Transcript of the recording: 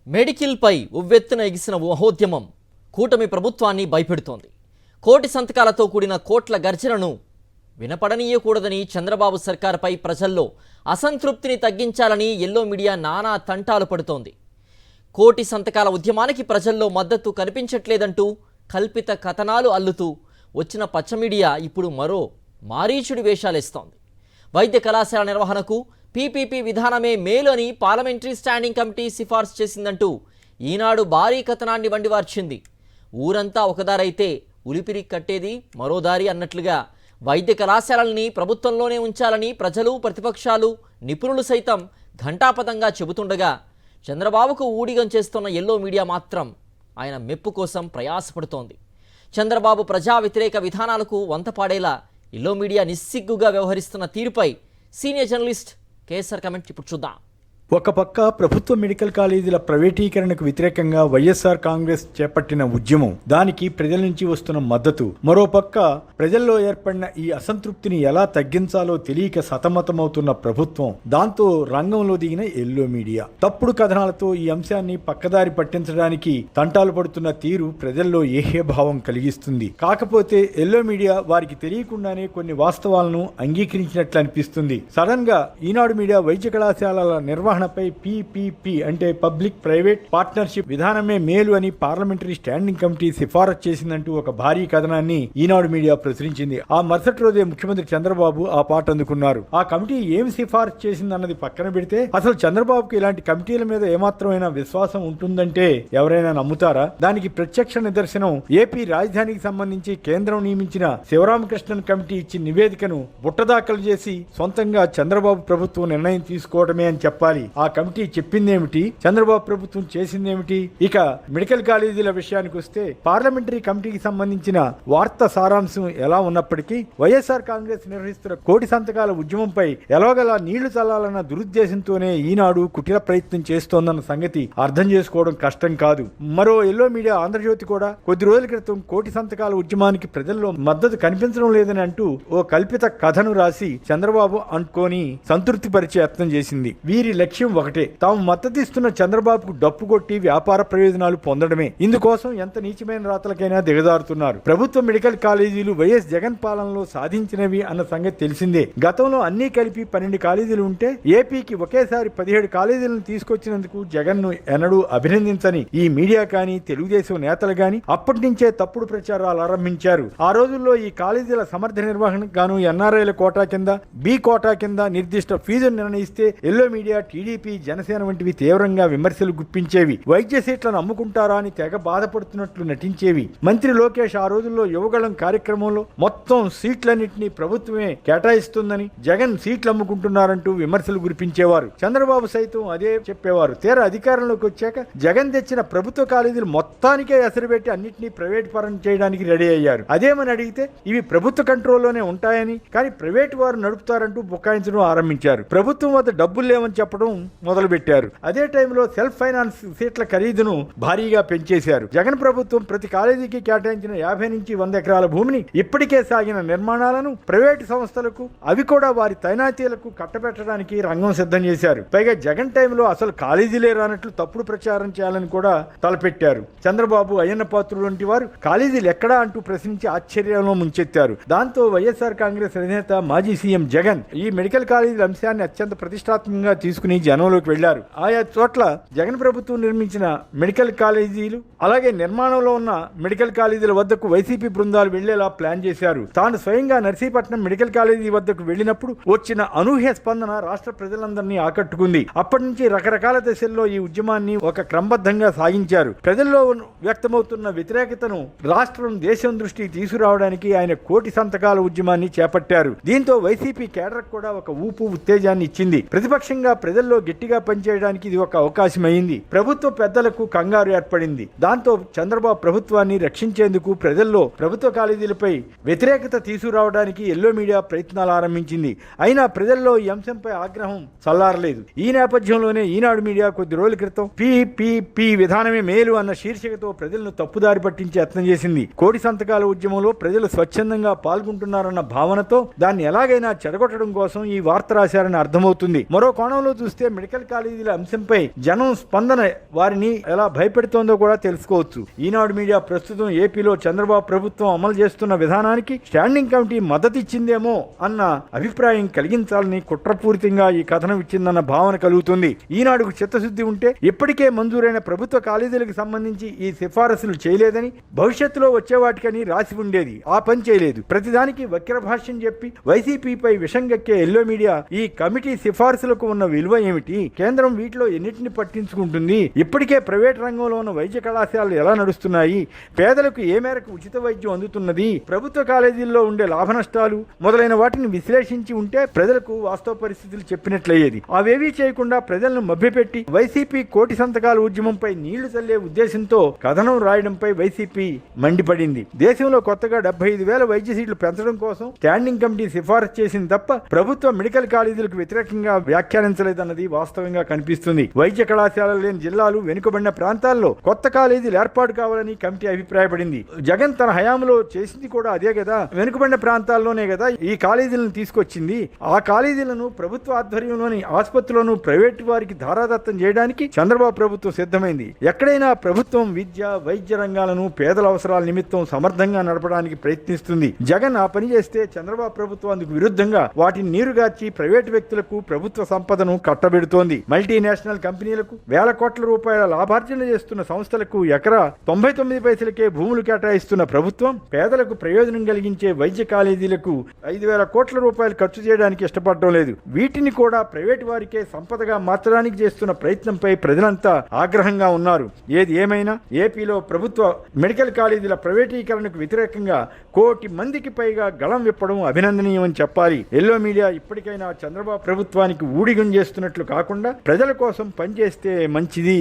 మెడికిల్పై ఉవ్వెత్తున ఎగిసిన మహోద్యమం కూటమి ప్రభుత్వాన్ని భయపెడుతోంది. కోటి సంతకాలతో కూడిన కోట్ల గర్జనను వినపడనీయకూడదని చంద్రబాబు సర్కార్పై ప్రజల్లో అసంతృప్తిని తగ్గించాలని ఎల్లో మీడియా నానా తంటాలు పడుతోంది. కోటి సంతకాల ఉద్యమానికి ప్రజల్లో మద్దతు కనిపించట్లేదంటూ కల్పిత కథనాలు అల్లుతూ వచ్చిన పచ్చ మీడియా ఇప్పుడు మరో మారీచుడి వేషాలేస్తోంది. వైద్య కళాశాల నిర్వహణకు పీపీపీ విధానమే మేలు అని పార్లమెంటరీ స్టాండింగ్ కమిటీ సిఫార్సు చేసిందంటూ ఈనాడు భారీ కథనాన్ని వండివార్చింది. ఊరంతా ఒకదారైతే ఉలిపిరి కట్టేది మరో దారి అన్నట్లుగా వైద్య కళాశాలల్ని ప్రభుత్వంలోనే ఉంచాలని ప్రజలు, ప్రతిపక్షాలు, నిపుణులు సైతం ఘంటాపథంగా చెబుతుండగా చంద్రబాబుకు ఊడిగం చేస్తున్న ఎల్లో మీడియా మాత్రం ఆయన మెప్పు కోసం ప్రయాసపడుతోంది. చంద్రబాబు ప్రజా వ్యతిరేక విధానాలకు వంతపాడేలా ఎల్లో మీడియా నిస్సిగ్గుగా వ్యవహరిస్తున్న తీరుపై సీనియర్ జర్నలిస్ట్ కేసర్ కమెంట్ ఇప్పుడు చూద్దాం. ఒక పక్క ప్రభుత్వ మెడికల్ కాలేజీల ప్రైవేటీకరణకు వ్యతిరేకంగా వైఎస్ఆర్ కాంగ్రెస్ చేపట్టిన ఉద్యమం, దానికి ప్రజల నుంచి వస్తున్న మద్దతు. మరోపక్క ప్రజల్లో ఏర్పడిన ఈ అసంతృప్తిని ఎలా తగ్గించాలో తెలియక సతమతమవుతున్న ప్రభుత్వం, దాంతో రంగంలో దిగిన ఎల్లో మీడియా తప్పుడు కథనాలతో ఈ అంశాన్ని పక్కదారి పట్టించడానికి తంటాలు పడుతున్న తీరు ప్రజల్లో ఏహ్యభావం కలిగిస్తుంది. కాకపోతే ఎల్లో మీడియా వారికి తెలియకుండానే కొన్ని వాస్తవాలను అంగీకరించినట్లు అనిపిస్తుంది. సడన్ గా ఈనాడు మీడియా వైద్య కళాశాలల నిర్వహణపై పీపీపీ అంటే పబ్లిక్ ప్రైవేట్ పార్ట్నర్షిప్ విధానమే మేలు అని పార్లమెంటరీ స్టాండింగ్ కమిటీ సిఫారసు చేసిందంటూ ఒక భారీ కథనాన్ని ఈనాడు మీడియా ప్రచురించింది. ఆ మరుసటి రోజే ముఖ్యమంత్రి చంద్రబాబు ఆ పాట అందుకున్నారు. ఆ కమిటీ ఏం సిఫారసు చేసిందన్నది పక్కన పెడితే అసలు చంద్రబాబుకి ఇలాంటి కమిటీల మీద ఏమాత్రమైన విశ్వాసం ఉంటుందంటే ఎవరైనా నమ్ముతారా? దానికి ప్రత్యక్ష నిదర్శనం ఏపీ రాజధానికి సంబంధించి కేంద్రం నియమించిన శివరామకృష్ణన్ కమిటీ ఇచ్చిన నివేదికను బుట్టదాఖలు చేసి సొంతంగా చంద్రబాబు ప్రభుత్వం నిర్ణయం తీసుకోవడమే అని చెప్పాలి. ఆ కమిటీ చెప్పిందేమిటి, చంద్రబాబు ప్రభుత్వం చేసిందేమిటి? ఇక మెడికల్ కాలేజీల విషయానికి వస్తే పార్లమెంటరీ కమిటీకి సంబంధించిన వార్త సారాంశం ఎలా ఉన్నప్పటికీ వైఎస్ఆర్ కాంగ్రెస్ నిర్వహిస్తున్న కోటి సంతకాల ఉద్యమంపై ఎలాగలా నీళ్లు చల్లాలన్న దురుద్దేశంతోనే ఈనాడు కుటిల ప్రయత్నం చేస్తోందన్న సంగతి అర్థం చేసుకోవడం కష్టం కాదు. మరో ఎల్లో మీడియా ఆంధ్రజ్యోతి కూడా కొద్ది రోజుల క్రితం కోటి సంతకాల ఉద్యమానికి ప్రజల్లో మద్దతు కనిపించడం లేదని అంటూ ఓ కల్పిత కథను రాసి చంద్రబాబు అనుకోని సంతృప్తి పరిచే యత్నం చేసింది. వీరి లక్ష్యం ఒకటే, తాము మద్దతిస్తున్న చంద్రబాబుకు డప్పు కొట్టి వ్యాపార ప్రయోజనాలు పొందడమే. ఇందుకోసం ఎంత నీచమైన రాతలకైనా దిగజారుతున్నారు. ప్రభుత్వ మెడికల్ కాలేజీలు వైఎస్ జగన్ పాలనలో సాధించినవి అన్న సంగతి తెలిసిందే. గతంలో అన్ని కలిపి 12 కాలేజీలు ఉంటే ఏపీకి ఒకేసారి 17 కాలేజీలను తీసుకొచ్చినందుకు జగన్ ను ఎన్నడూ అభినందించని ఈ మీడియా కానీ తెలుగుదేశం నేతలు గాని అప్పటి నుంచే తప్పుడు ప్రచారాలు ఆరంభించారు. ఆ రోజుల్లో ఈ కాలేజీల సమర్థ నిర్వహణకు గాను ఎన్ఆర్ఐల కోటా కింద, బి కోటా కింద నిర్దిష్ట ఫీజును నిర్ణయిస్తే ఎల్లో మీడియా, టీడీపీ, జనసేన వంటివి తీవ్రంగా విమర్శలు గుప్పించేవి. వైద్య సీట్లను అమ్ముకుంటారా అని తెగ బాధపడుతున్నట్లు నటించేవి. మంత్రి లోకేష్ ఆ రోజుల్లో యువగళం కార్యక్రమంలో మొత్తం సీట్లన్నింటినీ ప్రభుత్వమే కేటాయిస్తుందని, జగన్ సీట్లు అమ్ముకుంటున్నారంటూ విమర్శలు గురిపించేవారు. చంద్రబాబు సైతం అదే చెప్పేవారు. తీరా అధికారంలోకి వచ్చాక జగన్ తెచ్చిన ప్రభుత్వ కాలేజీలు మొత్తానికే ఎసరుపెట్టి అన్నింటినీ ప్రైవేట్ పరం చేయడానికి రెడీ అయ్యారు. అదేమని అడిగితే ఇవి ప్రభుత్వ కంట్రోల్లోనే ఉంటాయని, కానీ ప్రైవేట్ వారు నడుపుతారంటూ బుకాయించడం ఆరంభించారు. ప్రభుత్వం వద్ద డబ్బులు లేవని చెప్పడం మొదలుపెట్టారు. అదే టైంలో సెల్ఫ్ ఫైనాన్స్ సీట్ల ఖరీదును భారీగా పెంచేశారు. జగన్ ప్రభుత్వం ప్రతి కాలేజీకి కేటాయించిన 50 నుంచి 100 ఎకరాల భూమిని ఇప్పటికే సాగిన నిర్మాణాలను ప్రైవేటు సంస్థలకు, అవి కూడా వారి తైనాతీలకు కట్టబెట్టడానికి రంగం సిద్ధం చేశారు. పైగా జగన్ టైంలో అసలు కాలేజీలే రానట్లు తప్పుడు ప్రచారం చేయాలని కూడా తలపెట్టారు. చంద్రబాబు, అయ్యన్న పాత్రుడు వంటి వారు కాలేజీలు ఎక్కడా అంటూ ప్రశ్నించి ఆశ్చర్యంలో ముంచెత్తారు. దాంతో వైఎస్ఆర్ కాంగ్రెస్ అధినేత మాజీ సీఎం జగన్ ఈ మెడికల్ కాలేజీల అంశాన్ని అత్యంత ప్రతిష్టాత్మకంగా తీసుకుని జనంలోకి వెళ్లారు. ఆయా చోట్ల జగన్ ప్రభుత్వం నిర్మించిన మెడికల్ కాలేజీలు, అలాగే నిర్మాణంలో ఉన్న మెడికల్ కాలేజీల వద్దకు వైసీపీ బృందాలు వెళ్లేలా ప్లాన్ చేశారు. తాను స్వయంగా నర్సీపట్నం మెడికల్ కాలేజీ వద్దకు వెళ్లినప్పుడు వచ్చిన అనూహ్య స్పందన రాష్ట్ర ప్రజలందరినీ ఆకట్టుకుంది. అప్పటి నుంచి రకరకాల దశల్లో ఈ ఉద్యమాన్ని ఒక క్రమబద్ధంగా సాగించారు. ప్రజల్లో వ్యక్తమవుతున్న వ్యతిరేకతను రాష్ట్రం, దేశం దృష్టికి తీసుకురావడానికి ఆయన కోటి సంతకాల ఉద్యమాన్ని చేపట్టారు. దీంతో వైసీపీ కేడర్ కూడా ఒక ఊపు, ఉత్తేజాన్ని ఇచ్చింది. ప్రతిపక్షంగా ప్రజల్లో గట్టిగా పనిచేయడానికి ఇది ఒక అవకాశం అయింది. ప్రభుత్వ పెద్దలకు కంగారు ఏర్పడింది. దాంతో చంద్రబాబు ప్రభుత్వాన్ని రక్షించేందుకు ప్రజల్లో ప్రభుత్వ కాలేజీలపై వ్యతిరేకత తీసుకురావడానికి ఎల్లో మీడియా ప్రయత్నాలు ఆరంభించింది. అయినా ప్రజల్లో ఈ అంశంపై ఆగ్రహం చల్లారలేదు. ఈ నేపథ్యంలోనే ఈనాడు మీడియా కొద్ది రోజుల క్రితం పీపీపీ విధానమే మేలు అన్న శీర్షికతో ప్రజలను తప్పుదారి పట్టించే యత్నం చేసింది. కోటి సంతకాల ఉద్యమంలో ప్రజలు స్వచ్ఛందంగా పాల్గొంటున్నారన్న భావనతో దాన్ని ఎలాగైనా చెడగొట్టడం కోసం ఈ వార్త రాశారని అర్థమవుతుంది. మరో కోణంలో చూస్తే చూస్తే మెడికల్ కాలేజీల అంశంపై జనం స్పందన వారిని ఎలా భయపెడుతోందో కూడా తెలుసుకోవచ్చు. ఈనాడు మీడియా ప్రస్తుతం ఏపీలో చంద్రబాబు ప్రభుత్వం అమలు చేస్తున్న విధానానికి స్టాండింగ్ కమిటీ మద్దతు ఇచ్చిందేమో అన్న అభిప్రాయం కలిగించాలని కుట్రపూరితంగా ఈ కథనం ఇచ్చిందన్న భావన కలుగుతుంది. ఈనాడుకు చిత్తశుద్ధి ఉంటే ఇప్పటికే మంజూరైన ప్రభుత్వ కాలేజీలకు సంబంధించి ఈ సిఫారసులు చేయలేదని, భవిష్యత్తులో వచ్చే వాటికని రాసి ఉండేది. ఆ పని చేయలేదు. ప్రతిదానికి వక్ర భాష్యం చెప్పి వైసీపీపై విషం గక్కే ఎల్లో మీడియా ఈ కమిటీ సిఫారసులకు ఉన్న విలువ ఏమిటి? కేంద్రం వీటిలో ఎన్నిటిని పట్టించుకుంటుంది? ఇప్పటికే ప్రైవేట్ రంగంలో ఉన్న వైద్య కళాశాలలు ఎలా నడుస్తున్నాయి? పేదలకు ఏ మేరకు ఉచిత వైద్యం అందుతున్నది? ప్రభుత్వ కాలేజీల్లో ఉండే లాభ నష్టాలు మొదలైన వాటిని విశ్లేషించి ఉంటే ప్రజలకు వాస్తవ పరిస్థితులు చెప్పినట్లయ్యేది. అవేవీ చేయకుండా ప్రజలను మభ్యపెట్టి వైసీపీ కోటి సంతకాల ఉద్యమంపై నీళ్లు చల్లే ఉద్దేశంతో కథనం రాయడంపై వైసీపీ మండిపడింది. దేశంలో కొత్తగా 75,000 వైద్య సీట్లు పెంచడం కోసం స్టాండింగ్ కమిటీ సిఫారసు చేసింది తప్ప ప్రభుత్వ మెడికల్ కాలేజీలకు వ్యతిరేకంగా వ్యాఖ్యానించలేదన్నది వాస్తవంగా కనిపిస్తుంది. వైద్య కళాశాలలు లేని జిల్లాలు, వెనుకబడిన ప్రాంతాల్లో కొత్త కాలేజీలు ఏర్పాటు కావాలని కమిటీ అభిప్రాయపడింది. జగన్ తన హయాంలో చేసింది కూడా అదే కదా. వెనుకబడిన ప్రాంతాల్లోనే కదా ఈ కాలేజీలను తీసుకొచ్చింది. ఆ కాలేజీలను ప్రభుత్వ ఆధ్వర్యంలోని ఆసుపత్రులను ప్రైవేటు వారికి ధారాదత్తం చేయడానికి చంద్రబాబు ప్రభుత్వం సిద్ధమైంది. ఎక్కడైనా ప్రభుత్వం విద్య, వైద్య రంగాలను పేదల అవసరాల నిమిత్తం సమర్థంగా నడపడానికి ప్రయత్నిస్తుంది. జగన్ ఆ పని చేస్తే చంద్రబాబు ప్రభుత్వం అందుకు విరుద్ధంగా వాటిని నీరుగార్చి ప్రైవేటు వ్యక్తులకు ప్రభుత్వ సంపదను కట్టబెడుతోంది. మల్టీనేషనల్ కంపెనీలకు వేల కోట్ల రూపాయల లాభార్జన చేస్తున్న సంస్థలకు ఎకరా 99 పైసలకే భూములు కేటాయిస్తున్న ప్రభుత్వం పేదలకు ప్రయోజనం కలిగించే వైద్య కాలేజీలకు 5,000 కోట్ల రూపాయలు ఖర్చు చేయడానికి ఇష్టపడడం లేదు. వీటిని కూడా ప్రైవేటు వారికే సంపదగా మార్చడానికి చేస్తున్న ప్రయత్నంపై ప్రజలంతా ఆగ్రహంగా ఉన్నారు. ఏది ఏమైనా ఏపీలో ప్రభుత్వ మెడికల్ కాలేజీల ప్రైవేటీకరణకు వ్యతిరేకంగా 1 కోటి మందికి పైగా గళం విప్పడం అభినందనీయమని చెప్పాలి. ఎల్లో మీడియా ఇప్పటికైనా చంద్రబాబు ప్రభుత్వానికి ఊడిగం చేస్తున్నట్లు కాకుండా ప్రజల కోసం పనిచేస్తే మంచిది.